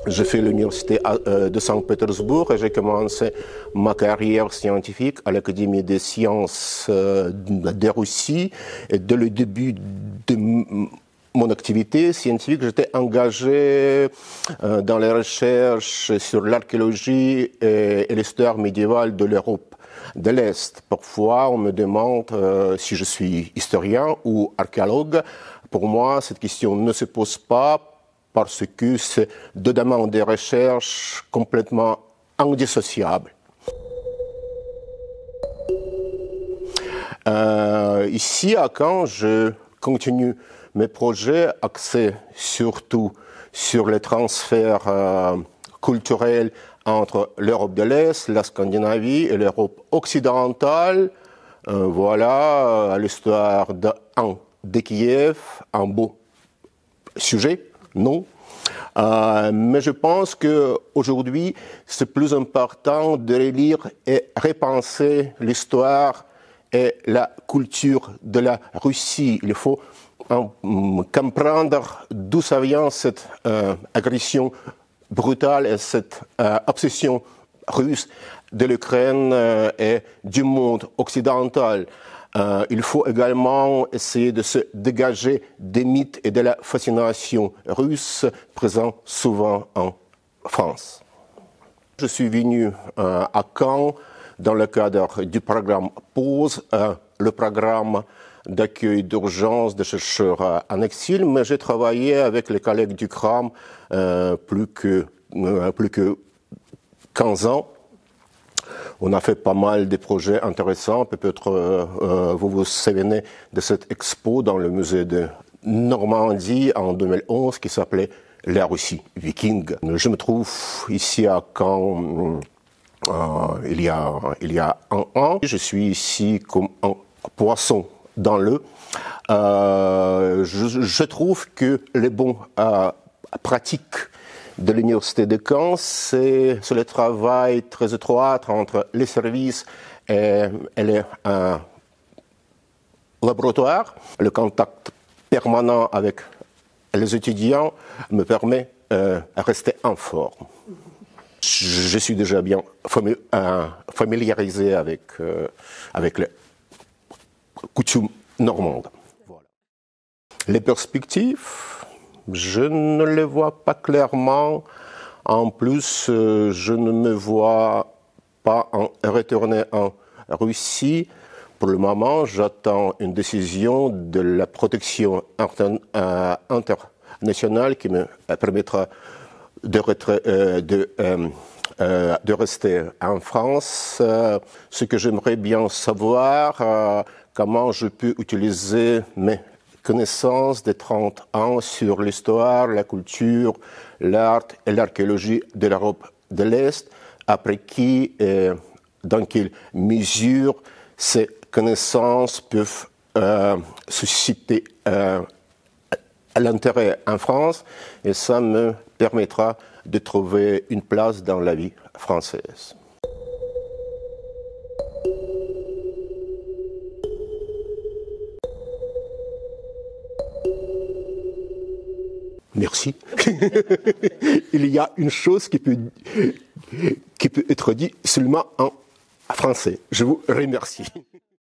J'ai fait l'université de Saint-Pétersbourg et j'ai commencé ma carrière scientifique à l'Académie des sciences de Russie. Et dès le début de mon activité scientifique, j'étais engagé dans les recherches sur l'archéologie et l'histoire médiévale de l'Europe de l'Est. Parfois, on me demande si je suis historien ou archéologue. Pour moi, cette question ne se pose pas, parce que c'est deux domaines de recherche complètement indissociables. Ici, à Caen, je continue mes projets axés surtout sur les transferts culturels entre l'Europe de l'Est, la Scandinavie et l'Europe occidentale. Voilà l'histoire de Kiev, un beau sujet. Non. Mais je pense qu'aujourd'hui, c'est plus important de relire et repenser l'histoire et la culture de la Russie. Il faut comprendre d'où ça vient cette agression brutale et cette obsession russe de l'Ukraine et du monde occidental. Il faut également essayer de se dégager des mythes et de la fascination russe présents souvent en France. Je suis venu à Caen dans le cadre du programme PAUSE, le programme d'accueil d'urgence des chercheurs en exil, mais j'ai travaillé avec les collègues du CRAM plus que 15 ans. On a fait pas mal de projets intéressants. Peut-être vous vous souvenez de cette expo dans le musée de Normandie en 2011 qui s'appelait La Russie viking. Je me trouve ici à Caen il y a un an. Je suis ici comme un poisson dans l'eau. Je trouve que les bons pratiques de l'Université de Caen, c'est le travail très étroit entre les services et les laboratoires. Le contact permanent avec les étudiants me permet de rester en forme. Je suis déjà bien familiarisé avec les coutumes normandes. Voilà. Les perspectives, je ne les vois pas clairement. En plus, je ne me vois pas retourner en Russie. Pour le moment, j'attends une décision de la protection internationale qui me permettra de rester en France. Ce que j'aimerais bien savoir, comment je peux utiliser mes connaissance de 30 ans sur l'histoire, la culture, l'art et l'archéologie de l'Europe de l'Est, après qui et dans quelle mesure ces connaissances peuvent susciter l'intérêt en France, et ça me permettra de trouver une place dans la vie française. Merci. Il y a une chose qui peut être dite seulement en français. Je vous remercie.